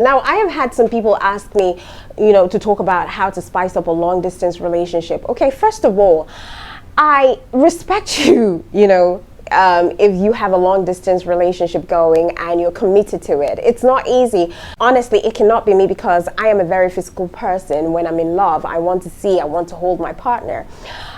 Now, I have had some people ask me, to talk about how to spice up a long distance relationship. Okay, first of all, I respect you, if you have a long distance relationship going and you're committed to it. It's not easy. Honestly, it cannot be me because I am a very physical person. When I'm in love, I want to hold my partner.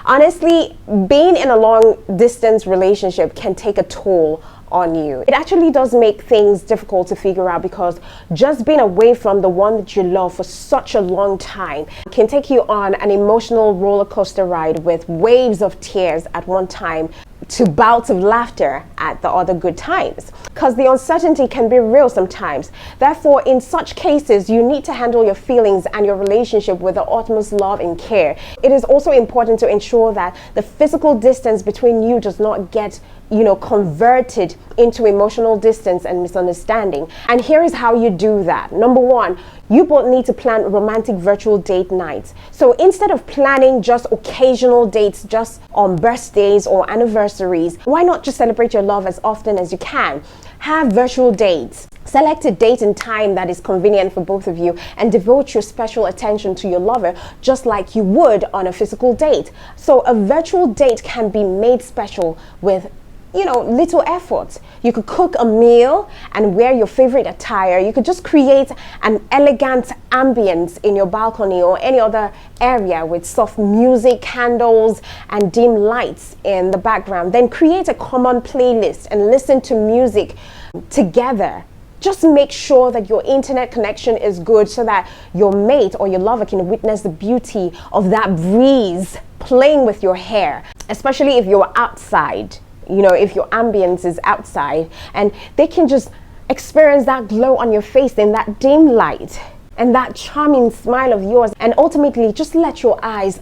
Honestly, being in a long distance relationship can take a toll on you. It actually does make things difficult to figure out because just being away from the one that you love for such a long time can take you on an emotional roller coaster ride with waves of tears at one time to bouts of laughter at the other good times, because the uncertainty can be real sometimes. Therefore, in such cases, you need to handle your feelings and your relationship with the utmost love and care. It is also important to ensure that the physical distance between you does not get converted into emotional distance and misunderstanding. And here is how you do that. Number one, you both need to plan romantic virtual date nights. So instead of planning just occasional dates just on birthdays or anniversaries, why not just celebrate your love as often as you can? Have virtual dates. Select a date and time that is convenient for both of you and devote your special attention to your lover just like you would on a physical date. So a virtual date can be made special with little effort. You could cook a meal and wear your favorite attire. You could just create an elegant ambience in your balcony or any other area with soft music, candles, and dim lights in the background. Then create a common playlist and listen to music together. Just make sure that your internet connection is good so that your mate or your lover can witness the beauty of that breeze playing with your hair, especially if you're outside. If your ambience is outside, and they can just experience that glow on your face in that dim light and that charming smile of yours, and ultimately just let your eyes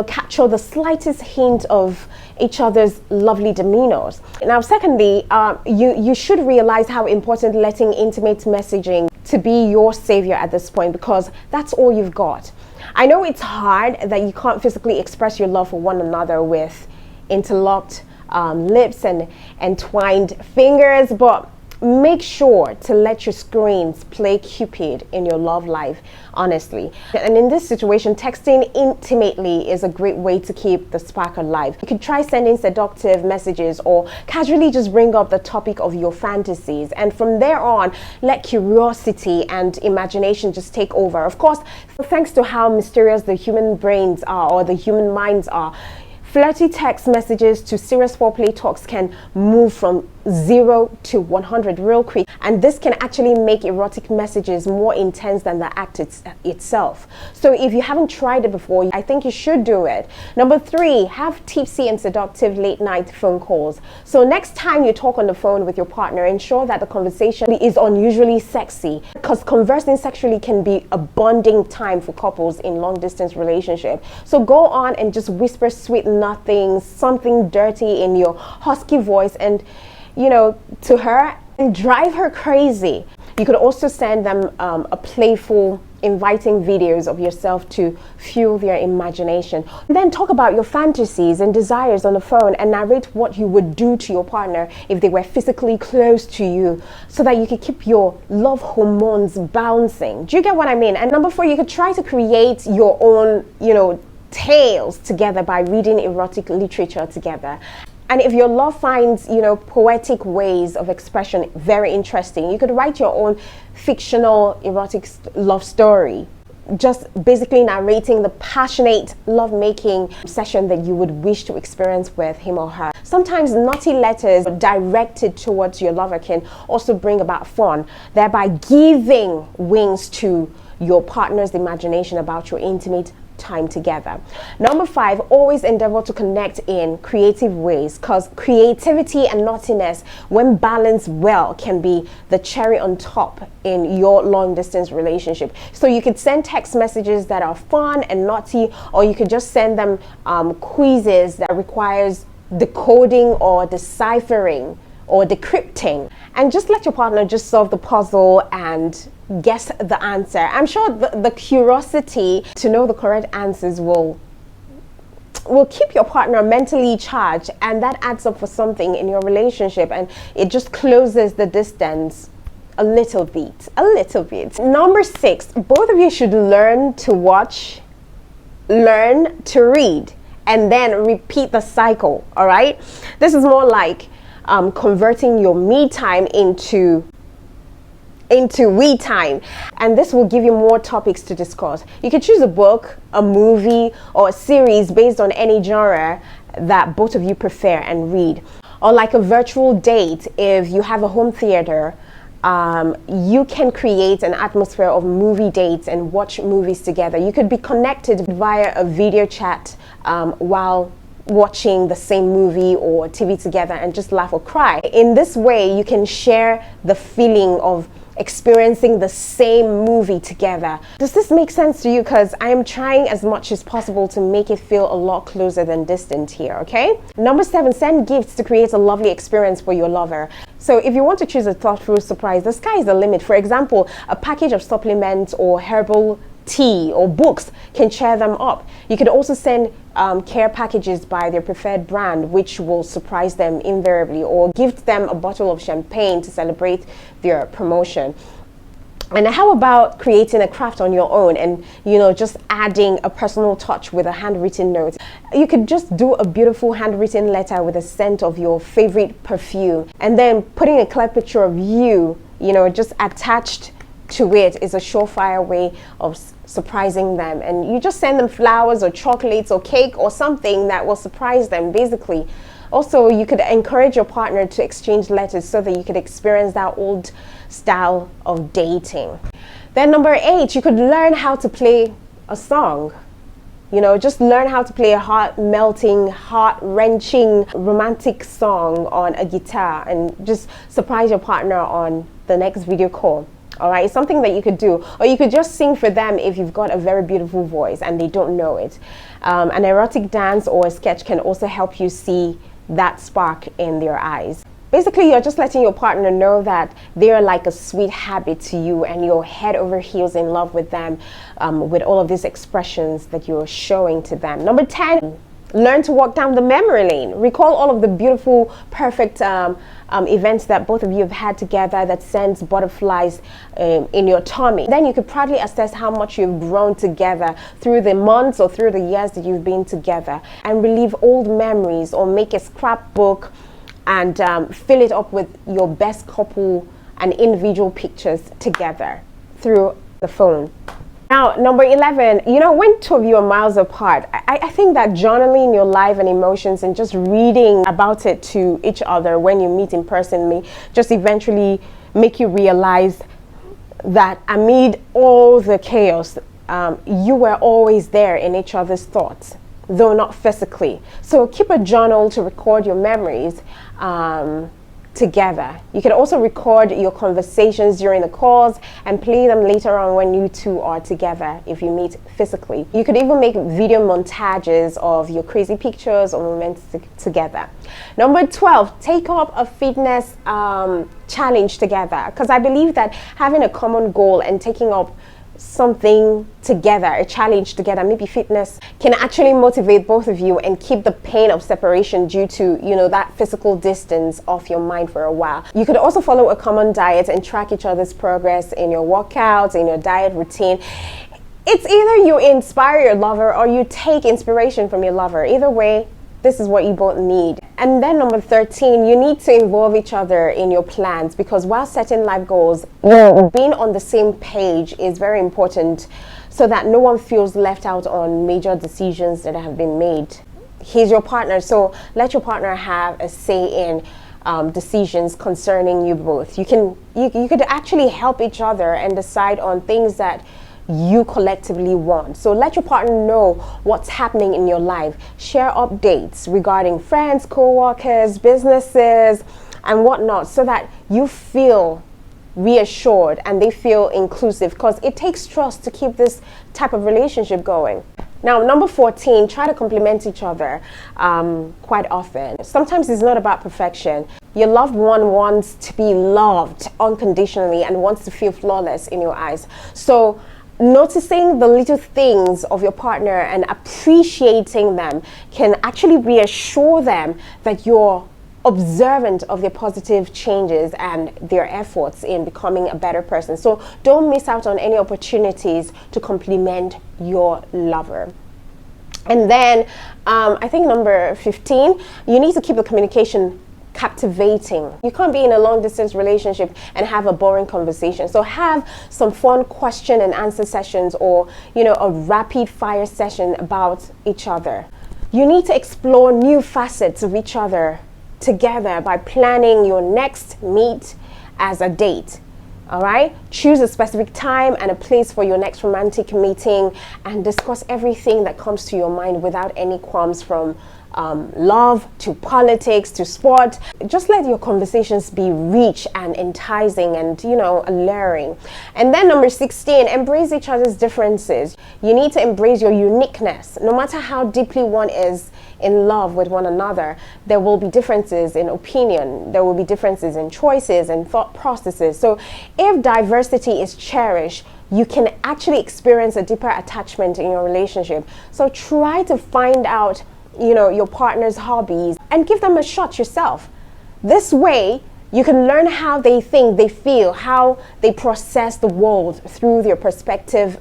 capture the slightest hint of each other's lovely demeanors. Now secondly, you should realize how important letting intimate messaging to be your savior at this point, because that's all you've got. I know it's hard that you can't physically express your love for one another with interlocked lips and entwined fingers, but make sure to let your screens play Cupid in your love life, honestly. And in this situation, texting intimately is a great way to keep the spark alive. You could try sending seductive messages or casually just bring up the topic of your fantasies, and from there on, let curiosity and imagination just take over. Of course, thanks to how mysterious the human brains are or the human minds are, flirty text messages to serious foreplay talks can move from 0 to 100 real quick, and this can actually make erotic messages more intense than the act itself. So if you haven't tried it before, I think you should do it. Number 3, have tipsy and seductive late night phone calls. So next time you talk on the phone with your partner, ensure that the conversation is unusually sexy, because conversing sexually can be a bonding time for couples in long distance relationship. So go on and just whisper sweet nothings, something dirty in your husky voice, and to her, and drive her crazy. You could also send them a playful, inviting videos of yourself to fuel their imagination. Then talk about your fantasies and desires on the phone and narrate what you would do to your partner if they were physically close to you, so that you could keep your love hormones bouncing. Do you get what I mean? And number 4, you could try to create your own, tales together by reading erotic literature together. And if your love finds, poetic ways of expression very interesting, you could write your own fictional erotic love story, just basically narrating the passionate lovemaking session that you would wish to experience with him or her. Sometimes naughty letters directed towards your lover can also bring about fun, thereby giving wings to your partner's imagination about your intimate time together. Number 5, always endeavor to connect in creative ways, because creativity and naughtiness, when balanced well, can be the cherry on top in your long distance relationship. So you could send text messages that are fun and naughty, or you could just send them quizzes that requires decoding or deciphering or decrypting, and just let your partner just solve the puzzle and guess the answer. I'm sure the curiosity to know the correct answers will keep your partner mentally charged, and that adds up for something in your relationship, and it just closes the distance A little bit, a little bit. Number 6, both of you should learn to watch, learn to read, and then repeat the cycle. All right, this is more like converting your me time into we time, and this will give you more topics to discuss. You can choose a book, a movie, or a series based on any genre that both of you prefer and read. Or like a virtual date, if you have a home theater, you can create an atmosphere of movie dates and watch movies together. You could be connected via a video chat while watching the same movie or TV together and just laugh or cry. In this way, you can share the feeling of experiencing the same movie together. Does this make sense to you? Because I am trying as much as possible to make it feel a lot closer than distant here, okay? Number 7, send gifts to create a lovely experience for your lover. So if you want to choose a thoughtful surprise, the sky is the limit. For example, a package of supplements or herbal tea or books can cheer them up. You could also send care packages by their preferred brand, which will surprise them invariably, or gift them a bottle of champagne to celebrate their promotion. And how about creating a craft on your own and, just adding a personal touch with a handwritten note? You could just do a beautiful handwritten letter with a scent of your favorite perfume, and then putting a clear picture of you, just attached to it is a surefire way of surprising them. And you just send them flowers or chocolates or cake or something that will surprise them, basically. Also, you could encourage your partner to exchange letters so that you could experience that old style of dating. Then number 8, you could learn how to play a song. Just learn how to play a heart-melting, heart-wrenching, romantic song on a guitar and just surprise your partner on the next video call. All right, it's something that you could do. Or you could just sing for them if you've got a very beautiful voice and they don't know it. An erotic dance or a sketch can also help you see that spark in their eyes. Basically, you're just letting your partner know that they're like a sweet habit to you and you're head over heels in love with them, with all of these expressions that you're showing to them. Number 10, learn to walk down the memory lane. Recall all of the beautiful, perfect events that both of you have had together that sends butterflies in your tummy. Then you could proudly assess how much you've grown together through the months or through the years that you've been together, and relive old memories or make a scrapbook and fill it up with your best couple and individual pictures together through the phone. Now, number 11, when two of you are miles apart, I think that journaling your life and emotions and just reading about it to each other when you meet in person may just eventually make you realize that amid all the chaos, you were always there in each other's thoughts, though not physically. So keep a journal to record your memories together. You can also record your conversations during the calls and play them later on when you two are together if you meet physically. You could even make video montages of your crazy pictures or moments together. Number 12, take up a fitness challenge together, because I believe that having a common goal and taking up something together, a challenge together, maybe fitness, can actually motivate both of you and keep the pain of separation due to, that physical distance off your mind for a while. You could also follow a common diet and track each other's progress in your workouts, in your diet routine. It's either you inspire your lover or you take inspiration from your lover. Either way, this is what you both need. And then number 13, you need to involve each other in your plans, because while setting life goals, being on the same page is very important so that no one feels left out on major decisions that have been made. He's your partner, so let your partner have a say in decisions concerning you both. You could actually help each other and decide on things that you collectively want. So let your partner know what's happening in your life. Share updates regarding friends, co-workers, businesses, and whatnot, so that you feel reassured and they feel inclusive, because it takes trust to keep this type of relationship going. Now, number 14, try to compliment each other quite often. Sometimes it's not about perfection. Your loved one wants to be loved unconditionally and wants to feel flawless in your eyes. So noticing the little things of your partner and appreciating them can actually reassure them that you're observant of their positive changes and their efforts in becoming a better person. So don't miss out on any opportunities to compliment your lover. And then I think number 15, you need to keep the communication captivating. You can't be in a long distance relationship and have a boring conversation. So have some fun question and answer sessions, or a rapid fire session about each other. You need to explore new facets of each other together by planning your next meet as a date. All right, choose a specific time and a place for your next romantic meeting and discuss everything that comes to your mind without any qualms, from love to politics to sport. Just let your conversations be rich and enticing and alluring. And then number 16, embrace each other's differences. You need to embrace your uniqueness. No matter how deeply one is in love with one another, there will be differences in opinion, there will be differences in choices and thought processes. So if diversity is cherished, you can actually experience a deeper attachment in your relationship. So try to find out your partner's hobbies and give them a shot yourself. This way you can learn how they think, they feel, how they process the world through their perspective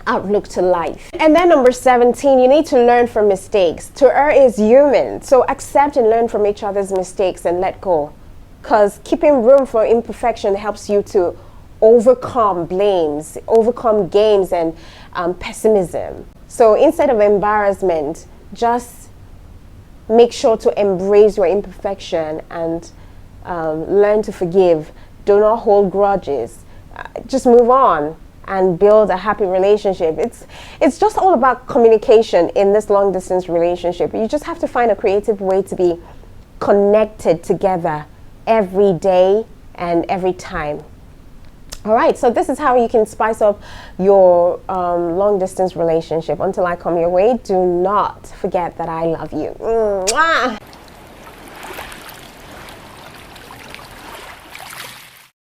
outlook to life. And then number 17, you need to learn from mistakes. To err is human, so accept and learn from each other's mistakes and let go, because keeping room for imperfection helps you to overcome blames, overcome games and pessimism. So instead of embarrassment, just make sure to embrace your imperfection and learn to forgive. Do not hold grudges. Just move on and build a happy relationship. It's just all about communication in this long distance relationship. You just have to find a creative way to be connected together every day and every time. All right, so this is how you can spice up your long distance relationship. Until I come your way, do not forget that I love you. Mwah!